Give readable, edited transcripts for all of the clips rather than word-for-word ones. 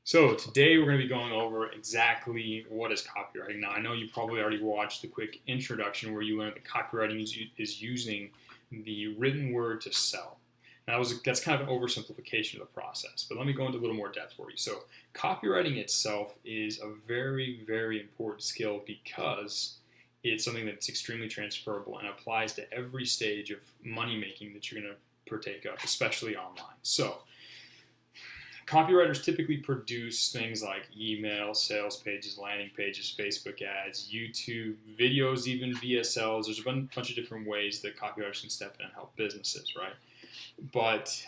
So today we're going to be going over exactly what is copywriting. Now I know you probably already watched the quick introduction where you learned that copywriting is using the written word to sell. Now that's kind of an oversimplification of the process, but let me go into a little more depth for you. So copywriting itself is a very, very important skill because it's something that's extremely transferable and applies to every stage of money making that you're going to partake of, especially online. So copywriters typically produce things like email, sales pages, landing pages, Facebook ads, YouTube videos, even VSLs. There's a bunch of different ways that copywriters can step in and help businesses, right? But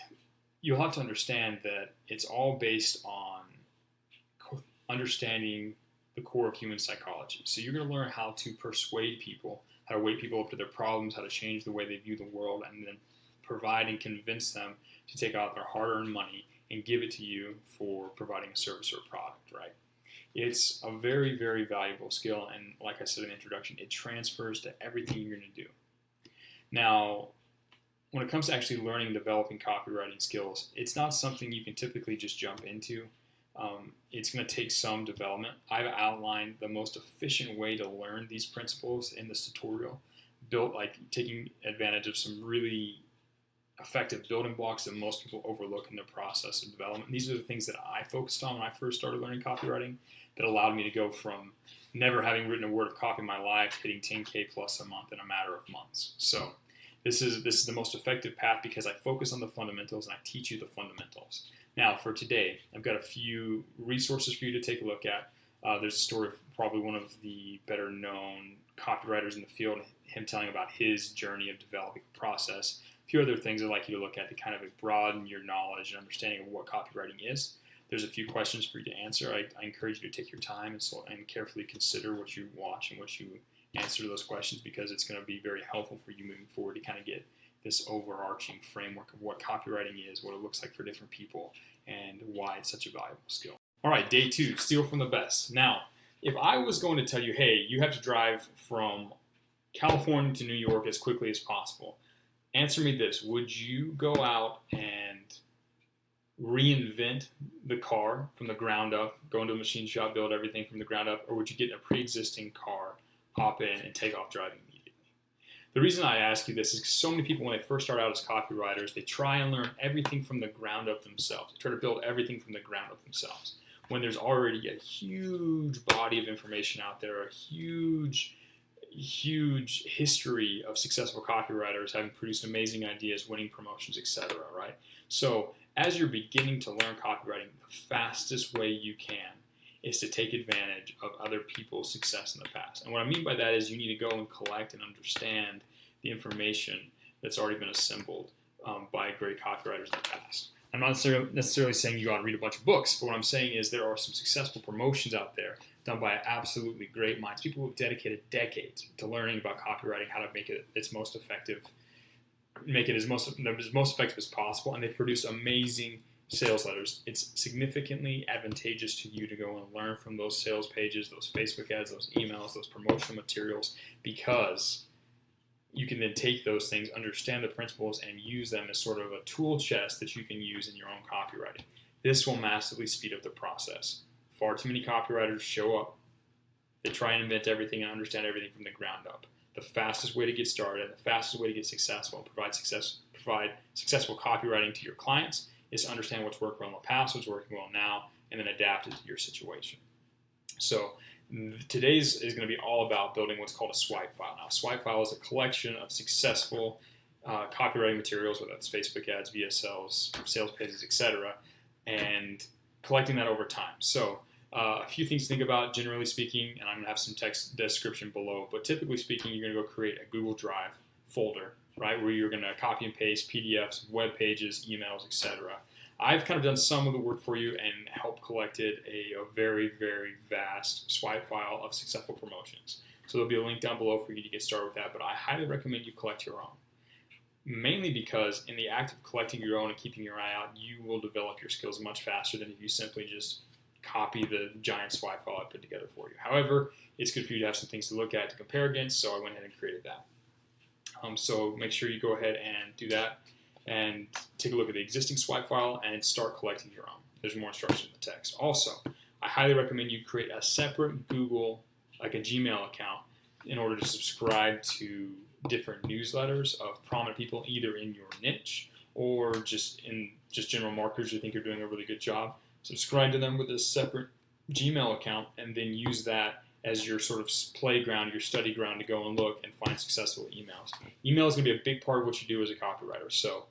you'll have to understand that it's all based on understanding the core of human psychology. So you're going to learn how to persuade people, how to wake people up to their problems, how to change the way they view the world, and then provide and convince them to take out their hard-earned money and give it to you for providing a service or a product, right? It's a very, very valuable skill, and like I said in the introduction, it transfers to everything you're going to do. Now, when it comes to actually learning and developing copywriting skills, it's not something you can typically just jump into. It's going to take some development. I've outlined the most efficient way to learn these principles in this tutorial, built like taking advantage of some really effective building blocks that most people overlook in the process of development. These are the things that I focused on when I first started learning copywriting that allowed me to go from never having written a word of copy in my life, hitting 10K plus a month in a matter of months. So this is the most effective path because I focus on the fundamentals and I teach you the fundamentals. Now for today, I've got a few resources for you to take a look at. There's a story of probably one of the better known copywriters in the field, him telling about his journey of developing a process. A few other things I'd like you to look at to kind of broaden your knowledge and understanding of what copywriting is. There's a few questions for you to answer. I encourage you to take your time and carefully consider what you watch and what you answer to those questions because it's going to be very helpful for you moving forward to kind of get this overarching framework of what copywriting is, what it looks like for different people, and why it's such a valuable skill. All right, day 2, steal from the best. Now, if I was going to tell you, hey, you have to drive from California to New York as quickly as possible, answer me this. Would you go out and reinvent the car from the ground up, go into a machine shop, build everything from the ground up, or would you get a pre-existing car, hop in, and take off driving immediately? The reason I ask you this is because so many people, when they first start out as copywriters, they try and learn everything from the ground up themselves. They try to build everything from the ground up themselves. When there's already a huge body of information out there, a huge history of successful copywriters having produced amazing ideas, winning promotions, etc., right? So as you're beginning to learn copywriting, the fastest way you can is to take advantage of other people's success in the past. And what I mean by that is you need to go and collect and understand the information that's already been assembled by great copywriters in the past. I'm not necessarily saying you got to read a bunch of books, but what I'm saying is there are some successful promotions out there done by absolutely great minds, people who have dedicated decades to learning about copywriting, how to make it its most effective, make it as most effective as possible, and they produce amazing sales letters. It's significantly advantageous to you to go and learn from those sales pages, those Facebook ads, those emails, those promotional materials, because you can then take those things, understand the principles, and use them as sort of a tool chest that you can use in your own copywriting. This will massively speed up the process. Far too many copywriters show up. They try and invent everything and understand everything from the ground up. The fastest way to get started and the fastest way to get successful and provide successful copywriting to your clients is to understand what's worked well in the past, what's working well now, and then adapt it to your situation. So today's is going to be all about building what's called a swipe file. Now, a swipe file is a collection of successful copywriting materials, whether that's Facebook ads, VSLs, sales pages, etc., and collecting that over time. So a few things to think about, generally speaking, and I'm going to have some text description below, but typically speaking, you're going to go create a Google Drive folder, right, where you're going to copy and paste PDFs, web pages, emails, etc. I've kind of done some of the work for you and helped collected a very, very vast swipe file of successful promotions. So there'll be a link down below for you to get started with that, but I highly recommend you collect your own. Mainly because in the act of collecting your own and keeping your eye out, you will develop your skills much faster than if you simply just copy the giant swipe file I put together for you. However, it's good for you to have some things to look at to compare against, so I went ahead and created that. So make sure you go ahead and do that and take a look at the existing swipe file and start collecting your own. there's more instruction in the text. Also, I highly recommend you create a separate Google, like a Gmail account, in order to subscribe to different newsletters of prominent people, either in your niche or just general marketers who think you're doing a really good job. Subscribe to them with a separate Gmail account, and then use that as your sort of playground, your study ground to go and look and find successful emails. Email is going to be a big part of what you do as a copywriter. So,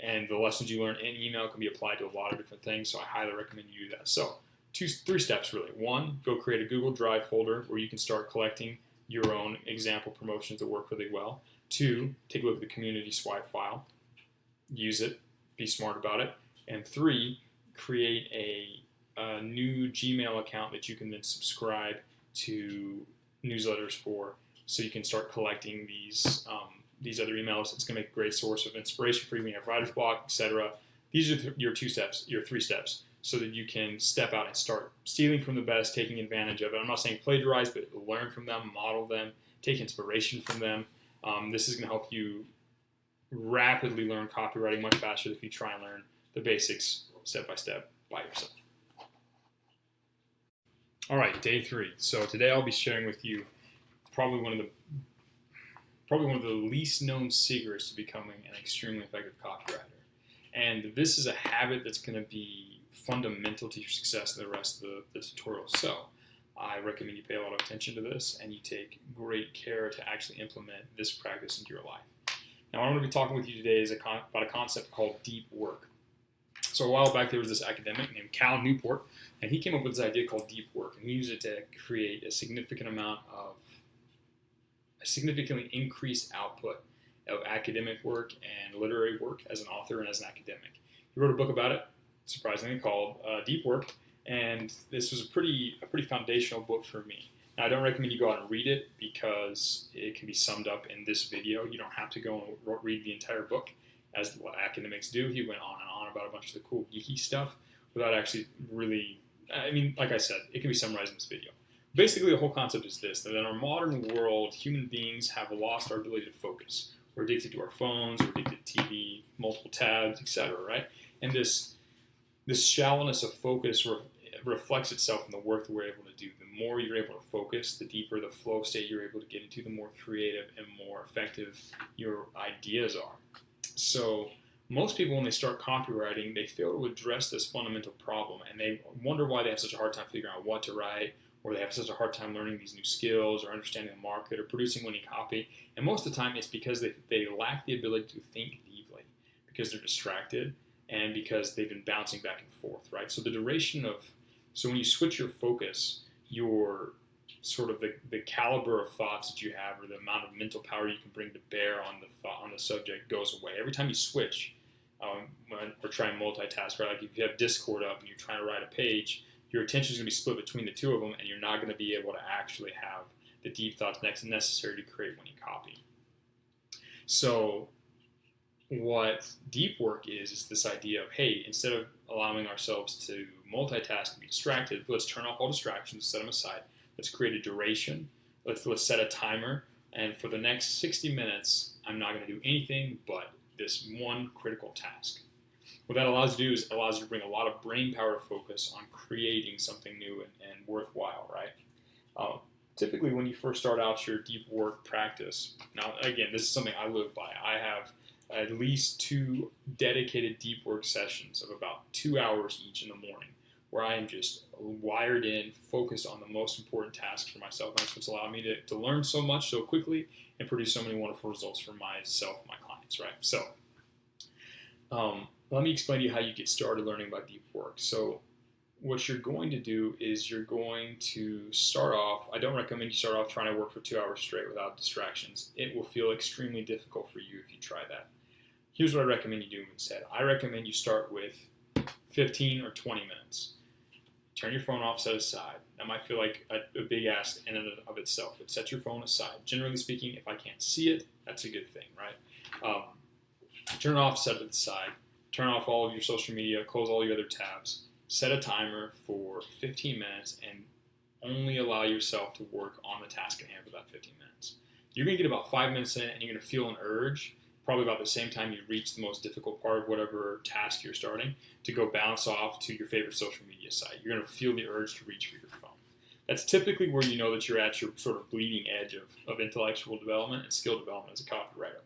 and the lessons you learn in email can be applied to a lot of different things. So I highly recommend you do that. So 3 steps really. 1, go create a Google Drive folder where you can start collecting your own example promotions that work really well. 2, take a look at the community swipe file, use it, be smart about it. And 3, create a new Gmail account that you can then subscribe to newsletters for, so you can start collecting these other emails. It's going to make a great source of inspiration for you when you have writer's block, etc. These are your 3 steps, so that you can step out and start stealing from the best, taking advantage of it. I'm not saying plagiarize, but learn from them, model them, take inspiration from them. This is going to help you rapidly learn copywriting much faster if you try and learn the basics step by step by yourself. All right, day 3. So today I'll be sharing with you probably one of the least known secrets to becoming an extremely effective copywriter. And this is a habit that's going to be fundamental to your success in the rest of the tutorial. So I recommend you pay a lot of attention to this and you take great care to actually implement this practice into your life. Now, what I'm going to be talking with you today is about a concept called deep work. So a while back, there was this academic named Cal Newport, and he came up with this idea called deep work, and he used it to create a significantly increased output of academic work and literary work as an author and as an academic. He wrote a book about it, surprisingly, called Deep Work, and this was a pretty foundational book for me. Now, I don't recommend you go out and read it because it can be summed up in this video. You don't have to go and read the entire book, as what academics do. He went on and on about a bunch of the cool geeky stuff without actually really, like I said, it can be summarized in this video. Basically, the whole concept is this, that in our modern world, human beings have lost our ability to focus. We're addicted to our phones, we're addicted to TV, multiple tabs, etc., right? And this shallowness of focus reflects itself in the work that we're able to do. The more you're able to focus, the deeper the flow state you're able to get into, the more creative and more effective your ideas are. So most people, when they start copywriting, they fail to address this fundamental problem, and they wonder why they have such a hard time figuring out what to write, or they have such a hard time learning these new skills or understanding the market or producing winning copy. And most of the time, it's because they lack the ability to think deeply, because they're distracted and because they've been bouncing back and forth, right? So so when you switch your focus, your sort of the caliber of thoughts that you have, or the amount of mental power you can bring to bear on the subject goes away. Every time you switch or try and multitask, right? Like if you have Discord up and you're trying to write a page, your attention is going to be split between the two of them, and you're not going to be able to actually have the deep thoughts necessary to create winning copy. So what deep work is this idea of, hey, instead of allowing ourselves to multitask and be distracted, let's turn off all distractions, set them aside. Let's create a duration. Let's set a timer. And for the next 60 minutes, I'm not going to do anything but this one critical task. What that allows you to do is allows you to bring a lot of brain power to focus on creating something new and worthwhile, right? Typically, when you first start out your deep work practice, now, again, this is something I live by. I have at least 2 dedicated deep work sessions of about 2 hours each in the morning, where I am just wired in, focused on the most important tasks for myself. And that's what's allowed me to learn so much so quickly and produce so many wonderful results for myself and my clients, right? So let me explain to you how you get started learning about deep work. So what you're going to do is you're going to start off, I don't recommend you start off trying to work for 2 hours straight without distractions. It will feel extremely difficult for you if you try that. Here's what I recommend you do instead. I recommend you start with 15 or 20 minutes. Turn your phone off, set aside. That might feel like a big ask in and of itself, but set your phone aside. Generally speaking, if I can't see it, that's a good thing, right? Turn it off, set it aside. Turn off all of your social media, close all your other tabs. Set a timer for 15 minutes and only allow yourself to work on the task at hand for that 15 minutes. You're going to get about 5 minutes in and you're going to feel an urge probably about the same time you reach the most difficult part of whatever task you're starting, to go bounce off to your favorite social media site. You're going to feel the urge to reach for your phone. That's typically where you know that you're at your sort of bleeding edge of intellectual development and skill development as a copywriter,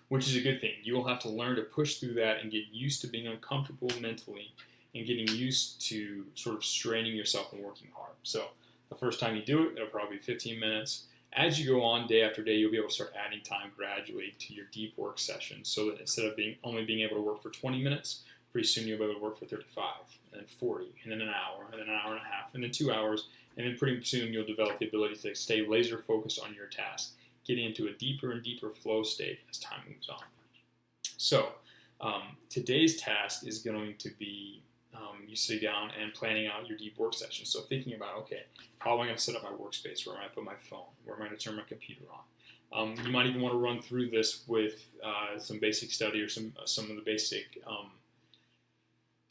which is a good thing. You will have to learn to push through that and get used to being uncomfortable mentally and getting used to sort of straining yourself and working hard. So the first time you do it, it'll probably be 15 minutes. As you go on day after day, you'll be able to start adding time gradually to your deep work sessions, so that instead of only being able to work for 20 minutes, pretty soon you'll be able to work for 35, and then 40, and then an hour, and then an hour and a half, and then 2 hours, and then pretty soon you'll develop the ability to stay laser focused on your task, getting into a deeper and deeper flow state as time moves on. So today's task is going to be you sitting down and planning out your deep work session. So thinking about, okay, how am I going to set up my workspace? Where am I going to put my phone? Where am I going to turn my computer on? You might even want to run through this with some basic study or some of the basic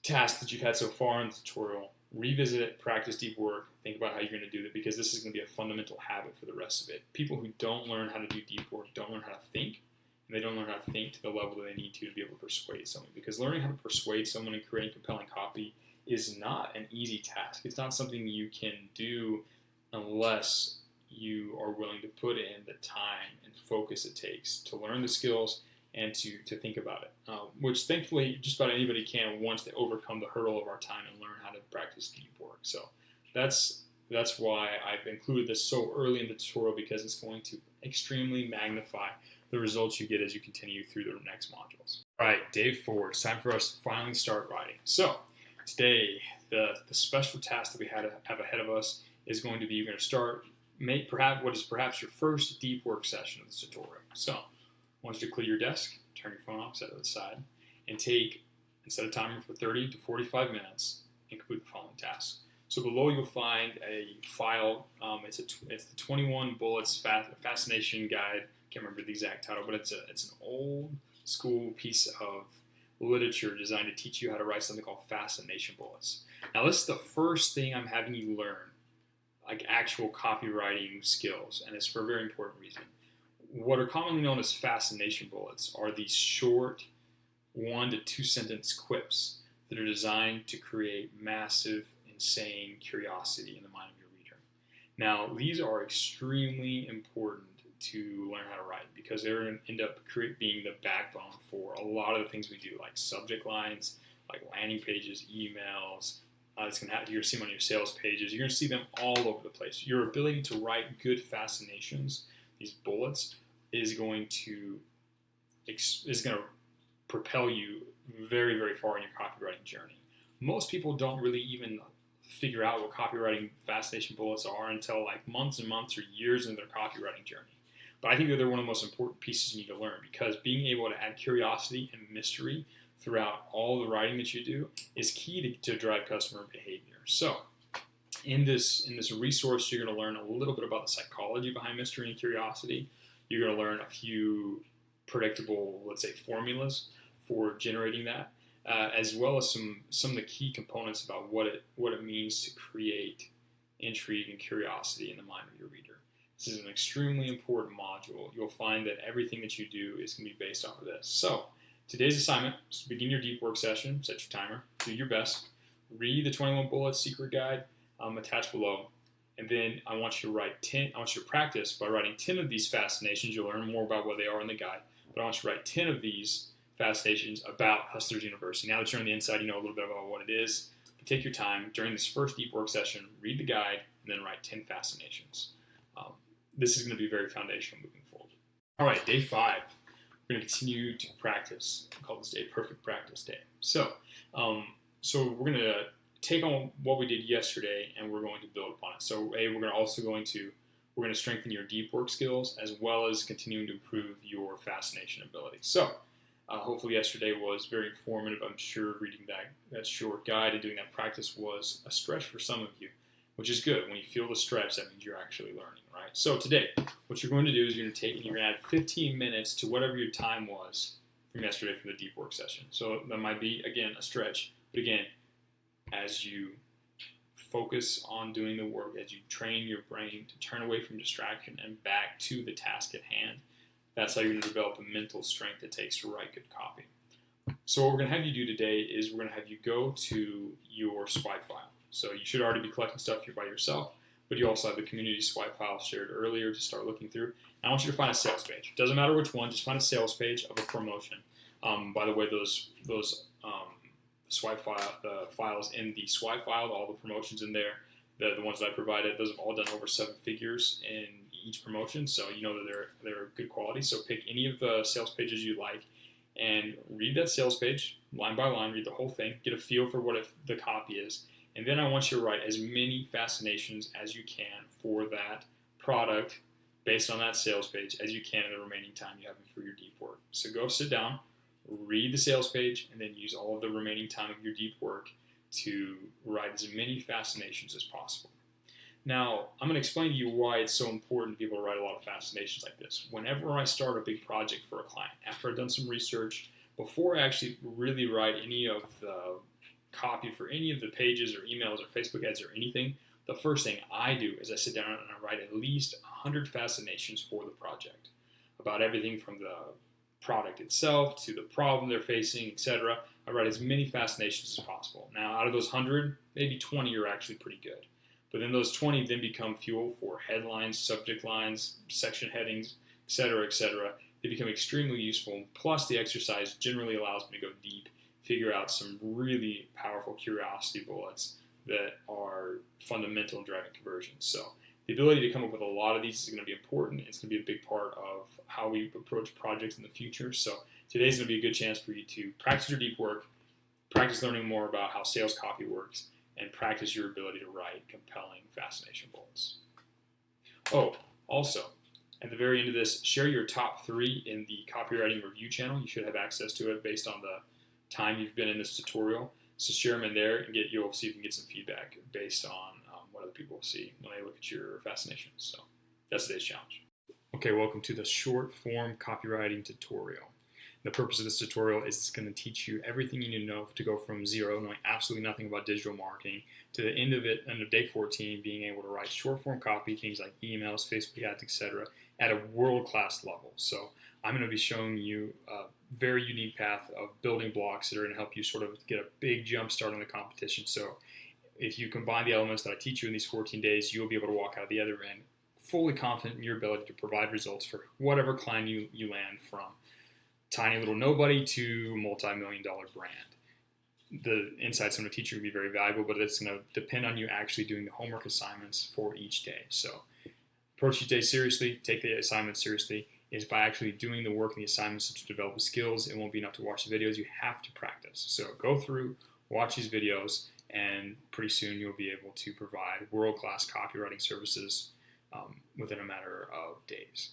tasks that you've had so far in the tutorial. Revisit it, practice deep work, think about how you're going to do it, because this is going to be a fundamental habit for the rest of it. People who don't learn how to do deep work don't learn how to think, and they don't learn how to think to the level that they need to be able to persuade someone. Because learning how to persuade someone and creating compelling copy is not an easy task. It's not something you can do unless you are willing to put in the time and focus it takes to learn the skills and to think about it, which thankfully just about anybody can once they overcome the hurdle of our time and learn how to practice deep work. So that's why I've included this so early in the tutorial, because it's going to extremely magnify the results you get as you continue through the next modules. All right, day 4. It's time for us to finally start writing. So today, the special task that we have ahead of us is going to be, you're going to start, make perhaps your first deep work session of this tutorial. So I want you to clear your desk, turn your phone off, set it to the side, and set a timer for 30 to 45 minutes and complete the following tasks. So below you'll find a file. It's the 21 Bullets Fascination Guide. Can't remember the exact title, but it's an old school piece of literature designed to teach you how to write something called fascination bullets. Now this is the first thing I'm having you learn, like actual copywriting skills, and it's for a very important reason. What are commonly known as fascination bullets are these short 1 to 2 sentence quips that are designed to create massive, insane curiosity in the mind of your reader. Now, these are extremely important to learn how to write, because they're going to end up being the backbone for a lot of the things we do, like subject lines, like landing pages, emails. You're going to see them on your sales pages. You're going to see them all over the place. Your ability to write good fascinations, these bullets, is going to propel you very, very far in your copywriting journey. Most people don't really even figure out what copywriting fascination bullets are until like months and months or years into their copywriting journey. But I think that they're one of the most important pieces you need to learn, because being able to add curiosity and mystery throughout all the writing that you do is key to drive customer behavior. So in this resource, you're going to learn a little bit about the psychology behind mystery and curiosity. You're going to learn a few predictable, let's say, formulas for generating that, as well as some of the key components about what it means to create intrigue and curiosity in the mind of your reader. This is an extremely important module. You'll find that everything that you do is going to be based off of this. So today's assignment is to begin your deep work session. Set your timer. Do your best. Read the 21 Bullets Secret Guide attached below. And then I want you to practice by writing 10 of these fascinations. You'll learn more about what they are in the guide. But I want you to write 10 of these fascinations about Hustlers University. Now that you're on the inside, you know a little bit about what it is. But take your time during this first deep work session, read the guide, and then write 10 fascinations. This is going to be very foundational moving forward. All right, day 5. We're going to continue to practice. I call this day Perfect Practice Day. So we're going to take on what we did yesterday, and we're going to build upon it. So we're going to strengthen your deep work skills, as well as continuing to improve your fascination ability. So hopefully yesterday was very informative. I'm sure reading that short guide and doing that practice was a stretch for some of you, which is good. When you feel the stretch, that means you're actually learning, right? So today, what you're going to do is you're going to add 15 minutes to whatever your time was from yesterday from the deep work session. So that might be, again, a stretch. But again, as you focus on doing the work, as you train your brain to turn away from distraction and back to the task at hand, That's how you're going to develop the mental strength it takes to write good copy. So what we're going to have you do today is we're going to have you go to your swipe file. So you should already be collecting stuff here by yourself, but you also have the community swipe file shared earlier to start looking through. And I want you to find a sales page. Doesn't matter which one, just find a sales page of a promotion. By the way, those swipe file, the files in the swipe file, all the promotions in there, the ones that I provided, those have all done over 7 figures in each promotion, so you know that they're good quality. So pick any of the sales pages you like and read that sales page line by line, read the whole thing, get a feel for what the copy is, and then I want you to write as many fascinations as you can for that product based on that sales page as you can in the remaining time you have for your deep work. So go sit down, read the sales page, and then use all of the remaining time of your deep work to write as many fascinations as possible. Now, I'm going to explain to you why it's so important for people to write a lot of fascinations like this. Whenever I start a big project for a client, after I've done some research, before I actually really write any of the copy for any of the pages or emails or Facebook ads or anything, the first thing I do is I sit down and I write at least 100 fascinations for the project about everything from the product itself to the problem they're facing, etc. I write as many fascinations as possible. Now, out of those 100, maybe 20 are actually pretty good. But then those 20 then become fuel for headlines, subject lines, section headings, etc., etc. They become extremely useful. Plus, the exercise generally allows me to go deep, figure out some really powerful curiosity bullets that are fundamental in driving conversions. So the ability to come up with a lot of these is going to be important. It's going to be a big part of how we approach projects in the future. So today's going to be a good chance for you to practice your deep work, practice learning more about how sales copy works, and practice your ability to write compelling fascination bullets. Oh, also, at the very end of this, share your top 3 in the copywriting review channel. You should have access to it based on the time you've been in this tutorial. So share them in there and you'll see if you can get some feedback based on what other people see when they look at your fascinations. So that's today's challenge. Okay, welcome to the short form copywriting tutorial. The purpose of this tutorial is it's going to teach you everything you need to know to go from zero, knowing absolutely nothing about digital marketing, to the end of day 14, being able to write short form copy, things like emails, Facebook ads, etc., at a world-class level. So I'm going to be showing you a very unique path of building blocks that are going to help you sort of get a big jump start on the competition. So if you combine the elements that I teach you in these 14 days, you'll be able to walk out the other end fully confident in your ability to provide results for whatever client you land, from tiny little nobody to multi-million-dollar brand. The insights I'm going to teach you will be very valuable, but it's going to depend on you actually doing the homework assignments for each day. So approach each day seriously, take the assignments seriously, is by actually doing the work and the assignments to develop the skills. It won't be enough to watch the videos. You have to practice. So go through, watch these videos, and pretty soon you'll be able to provide world-class copywriting services within a matter of days.